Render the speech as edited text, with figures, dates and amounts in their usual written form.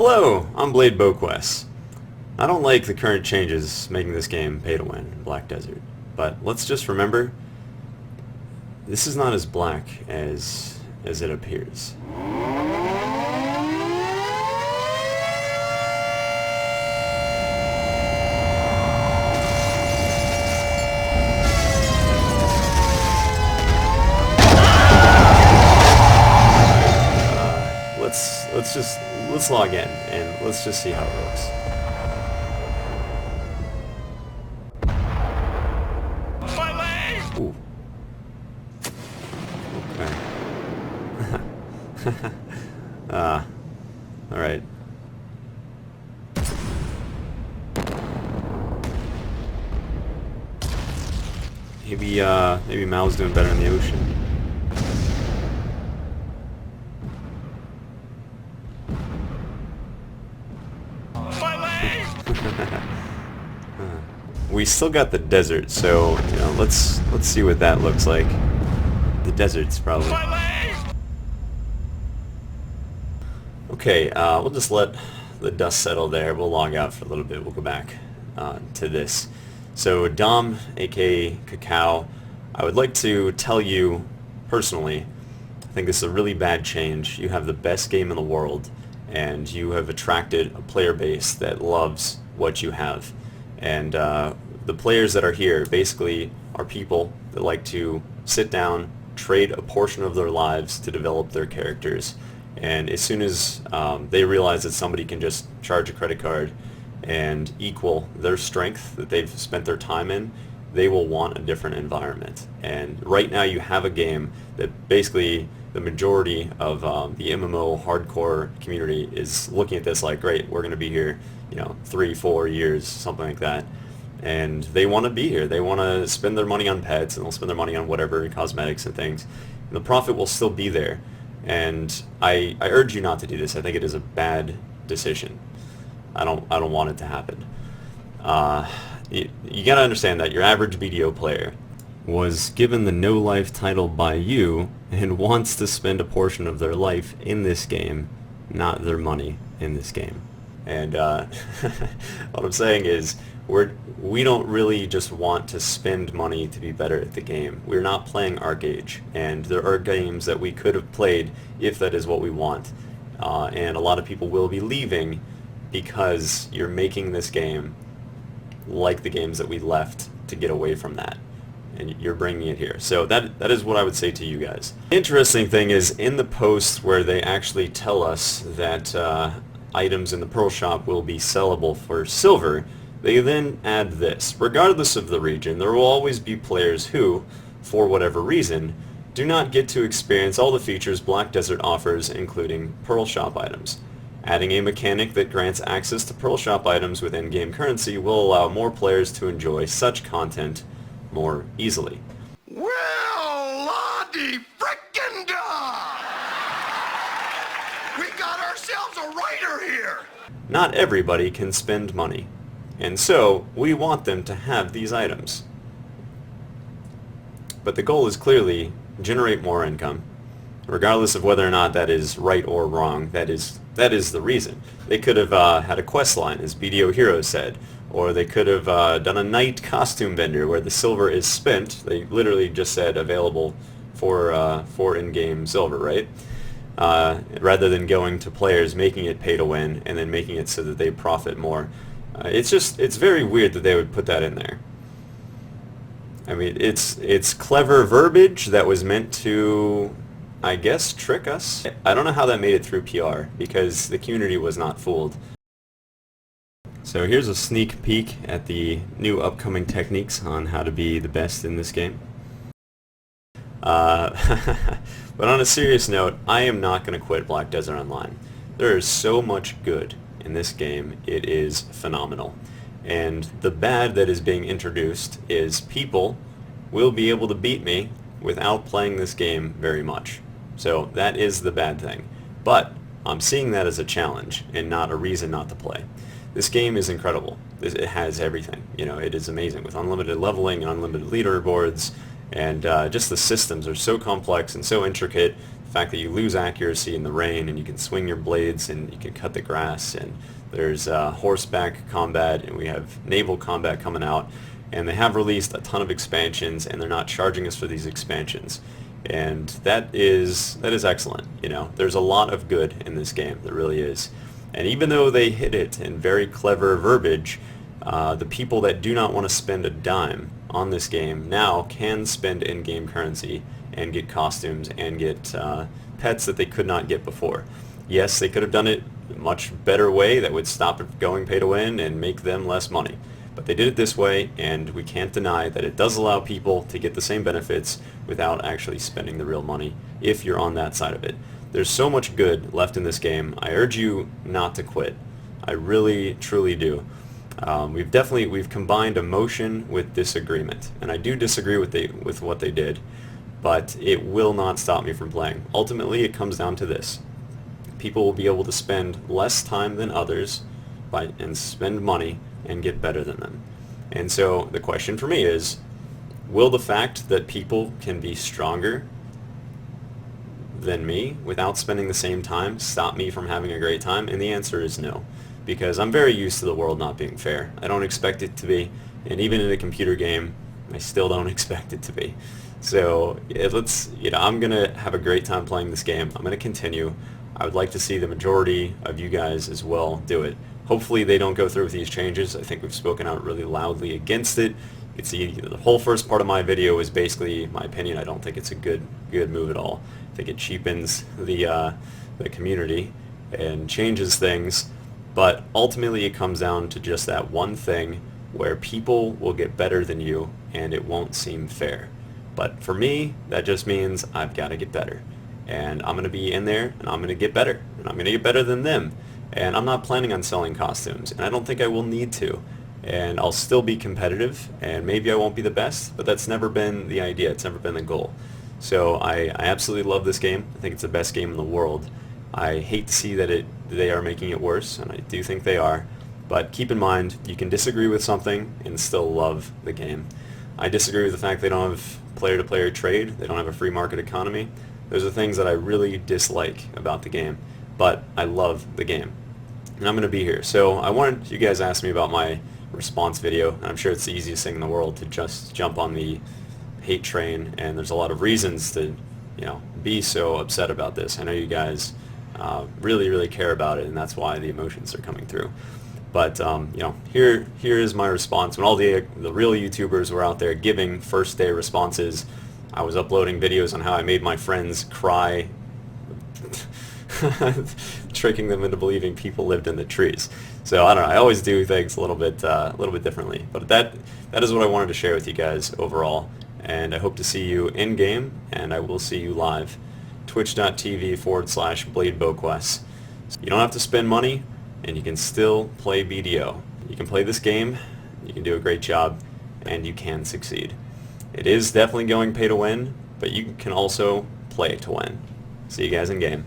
Hello, I'm Blade BoQuest. I don't like the current changes making this game pay to win in Black Desert, but let's just remember, this is not as black as it appears. Let's log in and let's just see how it works. My leg! Ooh. Okay. All right. Maybe Mal's doing better in the ocean. We still got the desert, so let's see what that looks like. The desert's probably okay. We'll just let the dust settle there. We'll log out for a little bit. We'll go back to this. So Dom, aka Cacao, I would like to tell you personally, I think this is a really bad change. You have the best game in the world, and you have attracted a player base that loves what you have. And the players that are here basically are people that like to sit down, trade a portion of their lives to develop their characters. And as soon as they realize that somebody can just charge a credit card and equal their strength that they've spent their time in, they will want a different environment. And right now you have a game that basically the majority of the MMO hardcore community is looking at this like, great, we're going to be here 3-4 years, something like that, and they want to be here. They want to spend their money on pets, and they'll spend their money on whatever, cosmetics and things, and the profit will still be there. And I urge you not to do this. I think it is a bad decision. I don't want it to happen. You gotta understand that your average BDO player was given the no life title by you and wants to spend a portion of their life in this game, not their money in this game. And what I'm saying is we don't really just want to spend money to be better at the game. We're not playing ArcAge, and there are games that we could have played if that is what we want. And a lot of people will be leaving because you're making this game like the games that we left to get away from that. And you're bringing it here. So that is what I would say to you guys. The interesting thing is in the post where they actually tell us that items in the Pearl Shop will be sellable for silver, they then add this. Regardless of the region, there will always be players who, for whatever reason, do not get to experience all the features Black Desert offers, including Pearl Shop items. Adding a mechanic that grants access to Pearl Shop items with in-game currency will allow more players to enjoy such content more easily. Well, la-de frickin' da! We got ourselves a writer here! Not everybody can spend money, and so we want them to have these items. But the goal is clearly generate more income, regardless of whether or not that is right or wrong. That is the reason. They could have had a quest line, as BDO Hero said, or they could have done a night costume vendor where the silver is spent. They literally just said available for in-game silver, right? Rather than going to players, making it pay to win, and then making it so that they profit more. It's very weird that they would put that in there. I mean, it's clever verbiage that was meant to, I guess, trick us. I don't know how that made it through PR, because the community was not fooled. So here's a sneak peek at the new upcoming techniques on how to be the best in this game. But on a serious note, I am not going to quit Black Desert Online. There is so much good in this game, it is phenomenal. And the bad that is being introduced is people will be able to beat me without playing this game very much. So that is the bad thing. But I'm seeing that as a challenge and not a reason not to play. This game is incredible. It has everything. It is amazing with unlimited leveling and unlimited leaderboards, and just the systems are so complex and so intricate The fact that you lose accuracy in the rain and you can swing your blades and you can cut the grass, and there's horseback combat, and we have naval combat coming out, and they have released a ton of expansions, and they're not charging us for these expansions, and that is excellent. You know, there's a lot of good in this game, there really is. And even though they hit it in very clever verbiage, the people that do not want to spend a dime on this game now can spend in-game currency and get costumes and get pets that they could not get before. Yes, they could have done it a much better way that would stop it going pay to win and make them less money. But they did it this way, and we can't deny that it does allow people to get the same benefits without actually spending the real money if you're on that side of it. There's so much good left in this game. I urge you not to quit. I really, truly do. We've combined emotion with disagreement, and I do disagree with what they did, but it will not stop me from playing. Ultimately, it comes down to this. People will be able to spend less time than others and spend money and get better than them. And so the question for me is, will the fact that people can be stronger than me without spending the same time stop me from having a great time? And the answer is no, because I'm very used to the world not being fair. I don't expect it to be, and even in a computer game, I still don't expect it to be. So I'm gonna have a great time playing this game. I'm gonna continue. I would like to see the majority of you guys as well do it. Hopefully they don't go through with these changes. I think we've spoken out really loudly against it. You can see the whole first part of my video is basically my opinion. I don't think it's a good move at all. I think it cheapens the community and changes things, but ultimately it comes down to just that one thing where people will get better than you and it won't seem fair. But for me, that just means I've got to get better, and I'm going to be in there and I'm going to get better, and I'm going to get better than them. And I'm not planning on selling costumes, and I don't think I will need to. And I'll still be competitive, and maybe I won't be the best, but that's never been the idea. It's never been the goal. So I absolutely love this game. I think it's the best game in the world. I hate to see that they are making it worse, and I do think they are. But keep in mind, you can disagree with something and still love the game. I disagree with the fact they don't have player-to-player trade. They don't have a free market economy. Those are things that I really dislike about the game. But I love the game, and I'm going to be here. So I wanted you guys to ask me about my response video, and I'm sure it's the easiest thing in the world to just jump on the hate train, and there's a lot of reasons to be so upset about this. I know you guys really, really care about it, and that's why the emotions are coming through. But here is my response. When all the real YouTubers were out there giving first day responses, I was uploading videos on how I made my friends cry tricking them into believing people lived in the trees. So I don't know, I always do things a little bit differently, but that is what I wanted to share with you guys overall, and I hope to see you in game, and I will see you live. twitch.tv/BladeBowQuest. You don't have to spend money, and you can still play BDO. You can play this game, you can do a great job, and you can succeed. It is definitely going pay to win, but you can also play to win. See you guys in game.